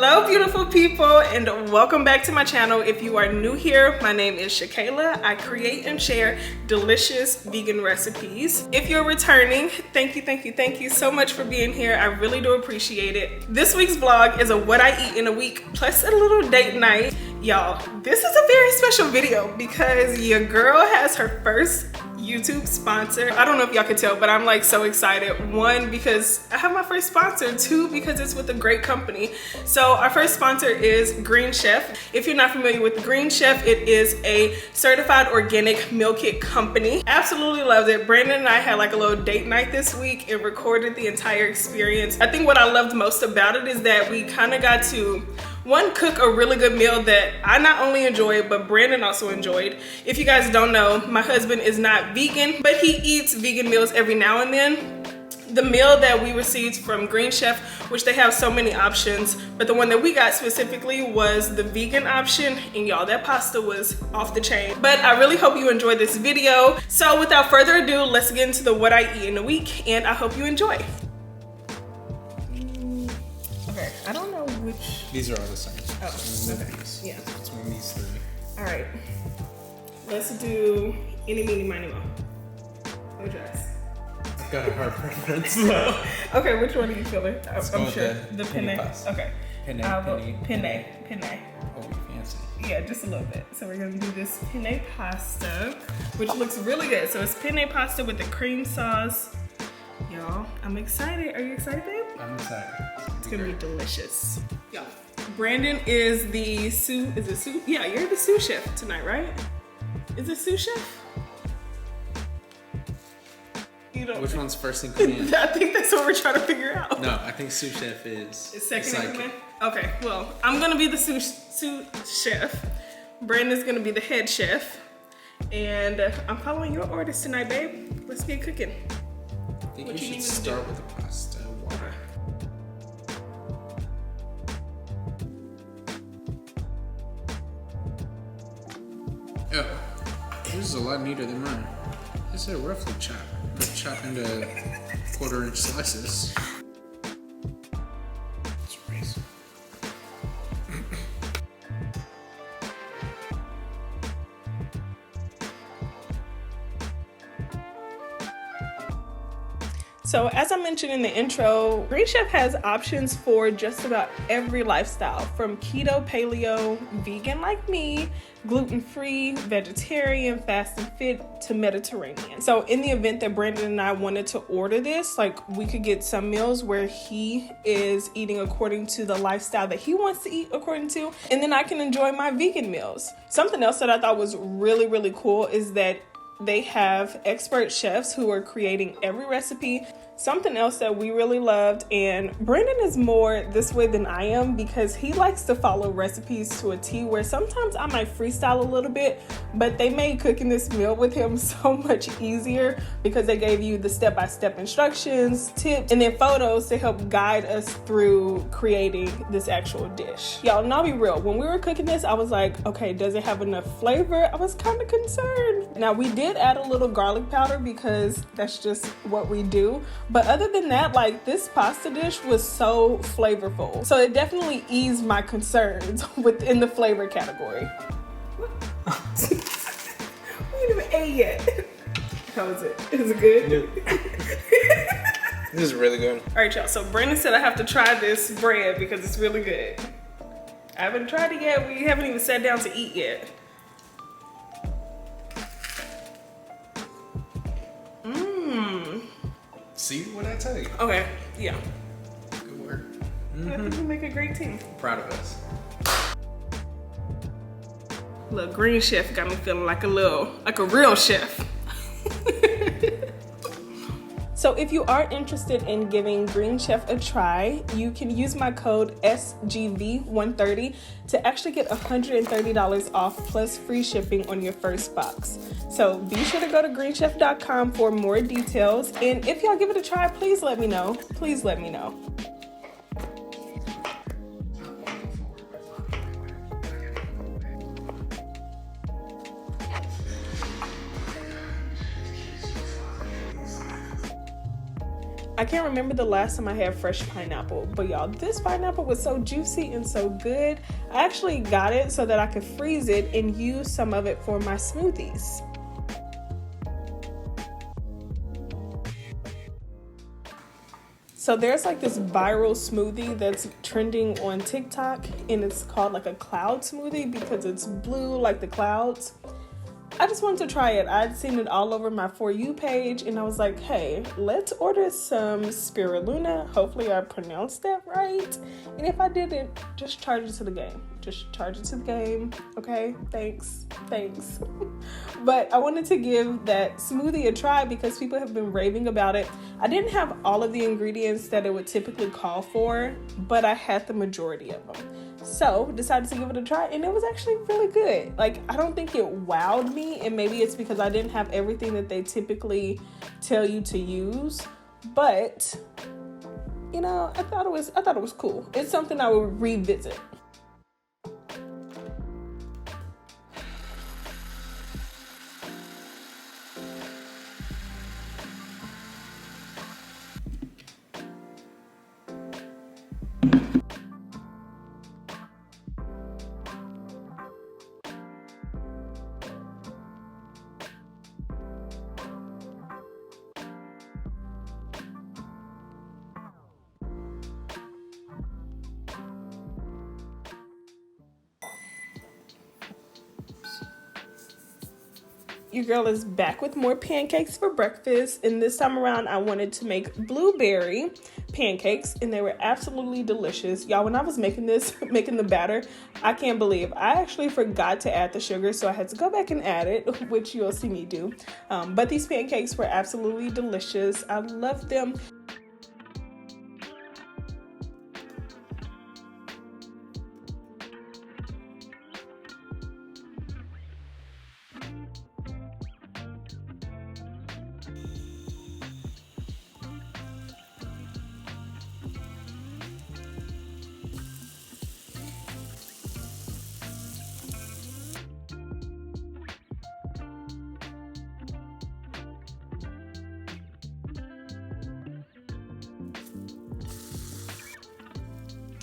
Hello beautiful people, and welcome back to my channel. If you are new here, my name is Shakayla. I create and share delicious vegan recipes. If you're returning, thank you so much for being here. I really do appreciate it. This week's vlog is a what I eat in a week plus a little date night. Y'all, this is a very special video because your girl has her first YouTube sponsor. I don't know if y'all can tell, but I'm like so excited. One, because I have my first sponsor. Two, because it's with a great company. So our first sponsor is Green Chef. If you're not familiar with Green Chef, it is a certified organic meal kit company. Absolutely loved it. Brandon and I had like a little date night this week and recorded the entire experience. I think what I loved most about it is that we kind of got to cook a really good meal that I not only enjoyed, but Brandon also enjoyed. If you guys don't know, my husband is not vegan, but he eats vegan meals every now and then. The meal that we received from Green Chef, which they have so many options, but the one that we got specifically was the vegan option, and y'all, that pasta was off the chain. But I really hope you enjoyed this video. So without further ado, let's get into the what I eat in a week, and I hope you enjoy. Okay, I don't know which. These are all the same. Oh, okay. Yeah. Between these three. All right. Let's do any, meeny, miny, mo. No dress. I've got a hard preference though. Okay, which one are you feeling? I'm sure the penne. pasta. Okay. Penne. Oh, fancy. Yeah, just a little bit. So we're gonna do this penne pasta, which looks really good. So it's penne pasta with the cream sauce. Y'all, I'm excited. Are you excited, babe? I'm excited. It's gonna be delicious. Y'all, Brandon is the sous. Is it sous? Yeah, you're the sous chef tonight, right? Is it sous chef? You don't. Which one's first in command? I think that's what we're trying to figure out. No, I think sous chef is second in command. Okay, well, I'm gonna be the sous chef. Brandon's gonna be the head chef, and I'm following your orders tonight, babe. Let's get cooking. I think you should start with the pasta water. Oh, this is a lot neater than mine. This is a roughly chop. Chop into 1/4-inch slices. It's crazy. So as I mentioned in the intro, Green Chef has options for just about every lifestyle, from keto, paleo, vegan like me, gluten-free, vegetarian, fast and fit, to Mediterranean. So in the event that Brandon and I wanted to order this, like, we could get some meals where he is eating according to the lifestyle that he wants to eat according to, and then I can enjoy my vegan meals. Something else that I thought was really cool is that they have expert chefs who are creating every recipe. Something else that we really loved, and Brandon is more this way than I am because he likes to follow recipes to a T, where sometimes I might freestyle a little bit, but they made cooking this meal with him so much easier because they gave you the step-by-step instructions, tips, and then photos to help guide us through creating this actual dish. Y'all, and I'll be real, when we were cooking this, I was like, okay, does it have enough flavor? I was kind of concerned. Now, we did add a little garlic powder because that's just what we do. But other than that, like, this pasta dish was so flavorful. So it definitely eased my concerns within the flavor category. We ain't even ate yet. How is it? Is it good? This is really good. All right, y'all. So Brandon said I have to try this bread because it's really good. I haven't tried it yet. We haven't even sat down to eat yet. See what I tell you? Okay, yeah. Good work. I think we make a great team. Proud of us. Look, Green Chef got me feeling like a real chef. So if you are interested in giving Green Chef a try, you can use my code SGV130 to actually get $130 off plus free shipping on your first box. So be sure to go to greenchef.com for more details. And if y'all give it a try, please let me know. Please let me know. I can't remember the last time I had fresh pineapple, but y'all, this pineapple was so juicy and so good. I actually got it so that I could freeze it and use some of it for my smoothies. So there's like this viral smoothie that's trending on TikTok, and it's called like a cloud smoothie because it's blue like the clouds. I just wanted to try it. I'd seen it all over my For You page, and I was like, hey, let's order some spirulina. Hopefully I pronounced that right. And if I didn't, just charge it to the game. Just charge it to the game. Okay, thanks. But I wanted to give that smoothie a try because people have been raving about it. I didn't have all of the ingredients that it would typically call for, but I had the majority of them. So decided to give it a try, and it was actually really good. Like, I don't think it wowed me, and maybe it's because I didn't have everything that they typically tell you to use, but you know, I thought it was cool. It's something I would revisit. Your girl is back with more pancakes for breakfast, and this time around I wanted to make blueberry pancakes, and they were absolutely delicious. Y'all, when I was making the batter, I can't believe I actually forgot to add the sugar, so I had to go back and add it, which you'll see me do. But these pancakes were absolutely delicious. I love them.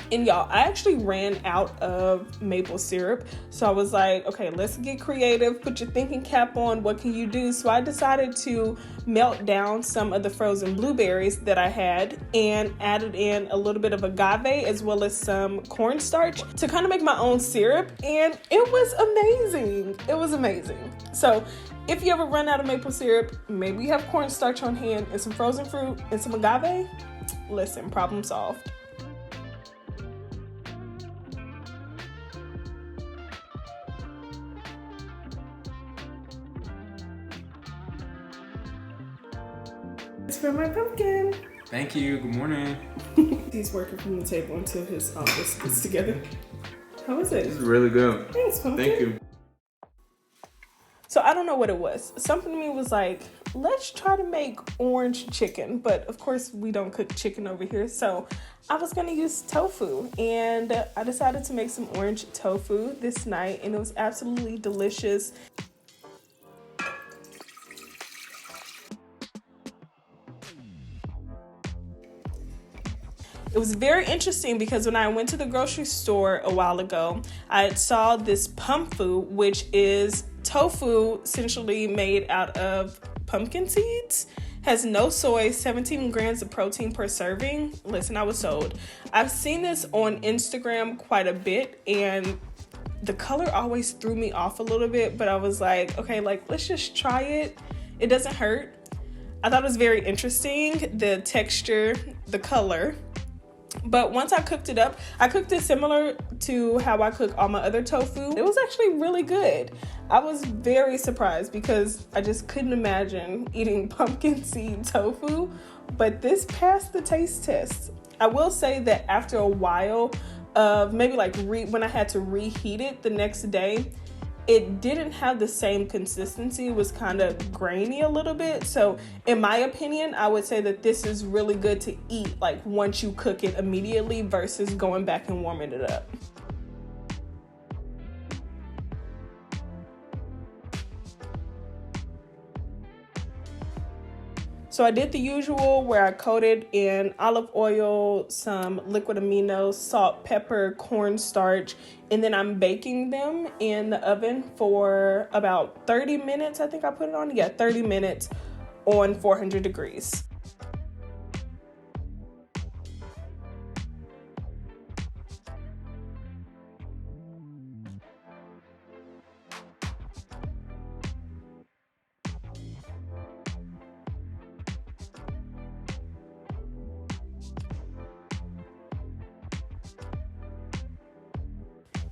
And y'all, I actually ran out of maple syrup. So I was like, okay, let's get creative. Put your thinking cap on. What can you do? So I decided to melt down some of the frozen blueberries that I had and added in a little bit of agave as well as some cornstarch to kind of make my own syrup. And it was amazing. It was amazing. So if you ever run out of maple syrup, maybe you have cornstarch on hand and some frozen fruit and some agave. Listen, problem solved. It's for my pumpkin. Thank you. Good morning. He's working from the table until his office gets together. How is it? This is really good. Thanks, pumpkin. Thank you. So I don't know what it was. Something to me was like, let's try to make orange chicken. But of course we don't cook chicken over here. So I was gonna use tofu, and I decided to make some orange tofu this night, and it was absolutely delicious. It was very interesting because when I went to the grocery store a while ago, I saw this pumfu, which is tofu essentially made out of pumpkin seeds. Has no soy, 17 grams of protein per serving. Listen, I was sold. I've seen this on Instagram quite a bit, and the color always threw me off a little bit, but I was like, okay, like, let's just try it. It doesn't hurt. I thought it was very interesting, the texture, the color. But once I cooked it up, I cooked it similar to how I cook all my other tofu. It was actually really good. I was very surprised because I just couldn't imagine eating pumpkin seed tofu, but this passed the taste test. I will say that after a while of maybe like when I had to reheat it the next day, it didn't have the same consistency. It was kind of grainy a little bit. So in my opinion, I would say that this is really good to eat like once you cook it immediately versus going back and warming it up. So I did the usual where I coated in olive oil, some liquid aminos, salt, pepper, cornstarch, and then I'm baking them in the oven for about 30 minutes. I think I put it on, 30 minutes on 400 degrees.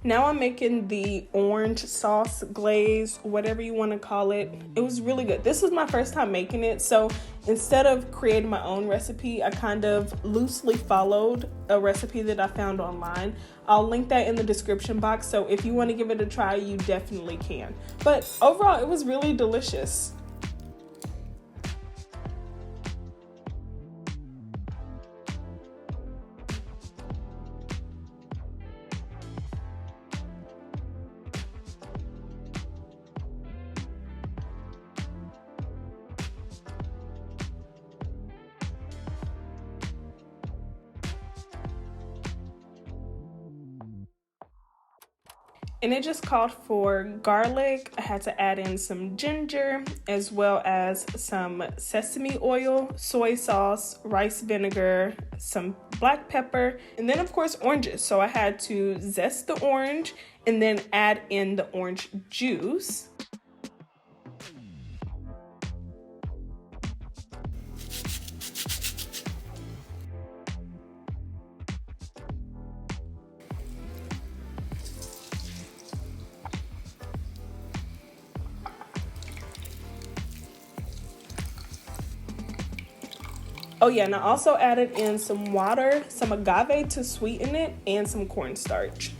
Now I'm making the orange sauce glaze, whatever you want to call it. It was really good. This was my first time making it, so instead of creating my own recipe, I kind of loosely followed a recipe that I found online. I'll link that in the description box, so if you want to give it a try, you definitely can. But overall, it was really delicious. And it just called for garlic. I had to add in some ginger, as well as some sesame oil, soy sauce, rice vinegar, some black pepper, and then of course oranges. So I had to zest the orange and then add in the orange juice. Oh yeah, and I also added in some water, some agave to sweeten it, and some cornstarch.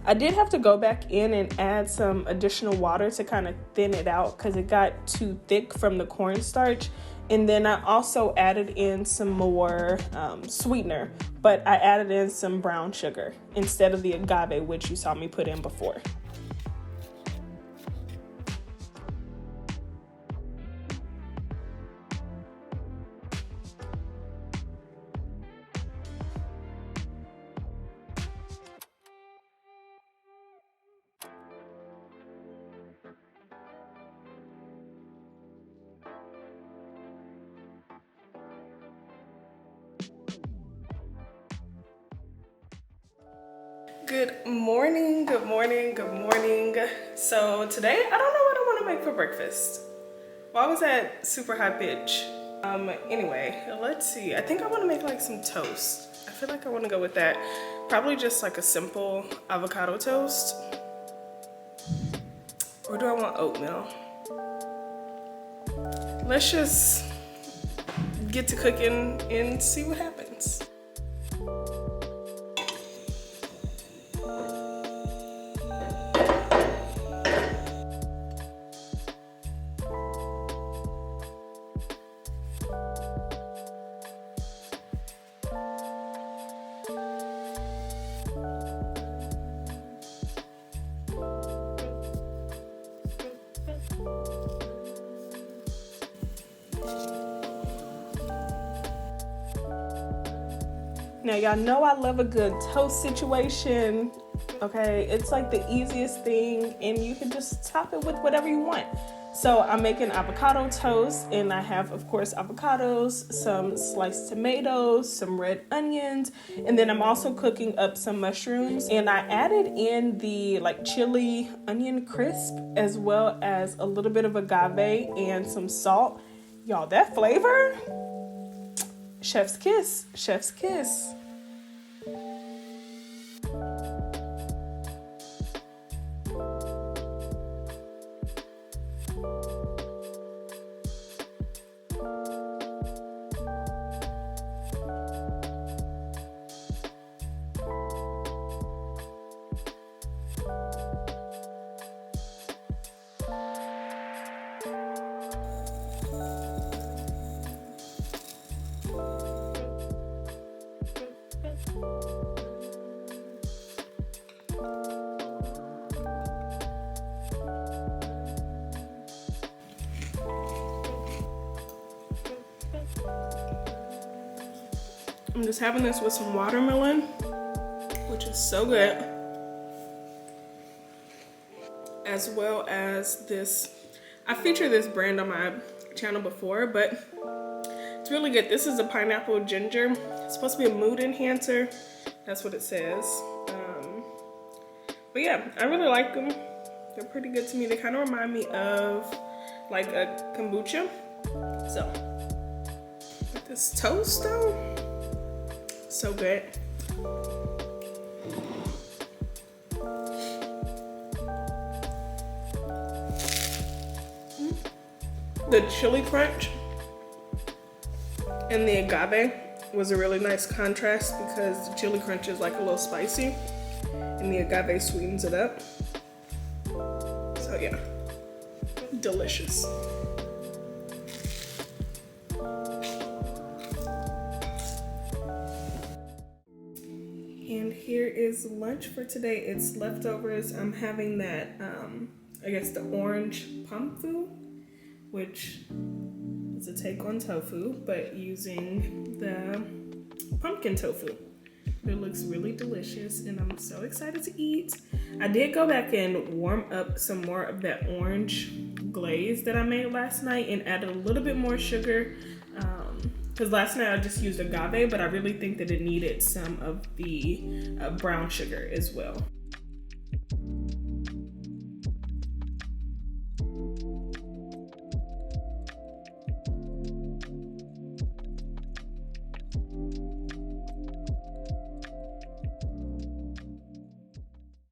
I did have to go back in and add some additional water to kind of thin it out because it got too thick from the cornstarch. And then I also added in some more sweetener, but I added in some brown sugar instead of the agave, which you saw me put in before. Good morning, good morning, good morning. So today, I don't know what I want to make for breakfast. Why was that super high pitch? Anyway, let's see. I think I want to make like some toast. I feel like I want to go with that. Probably just like a simple avocado toast. Or do I want oatmeal? Let's just get to cooking and see what happens. Now, y'all know I love a good toast situation, okay? It's like the easiest thing, and you can just top it with whatever you want. So I'm making avocado toast, and I have, of course, avocados, some sliced tomatoes, some red onions, and then I'm also cooking up some mushrooms. And I added in the like chili onion crisp, as well as a little bit of agave and some salt. Y'all, that flavor, chef's kiss, chef's kiss. I'm just having this with some watermelon, which is so good. As well as this, I featured this brand on my channel before, but it's really good. This is a pineapple ginger. It's supposed to be a mood enhancer. That's what it says. But yeah, I really like them. They're pretty good to me. They kind of remind me of like a kombucha. So, with this toast though, so good. The chili crunch and the agave was a really nice contrast because the chili crunch is like a little spicy and the agave sweetens it up. So yeah, delicious. And here is lunch for today. It's leftovers. I'm having that, I guess the orange pumfu, which is a take on tofu, but using the pumpkin tofu. It looks really delicious and I'm so excited to eat. I did go back and warm up some more of that orange glaze that I made last night and added a little bit more sugar. Because last night I just used agave, but I really think that it needed some of the brown sugar as well.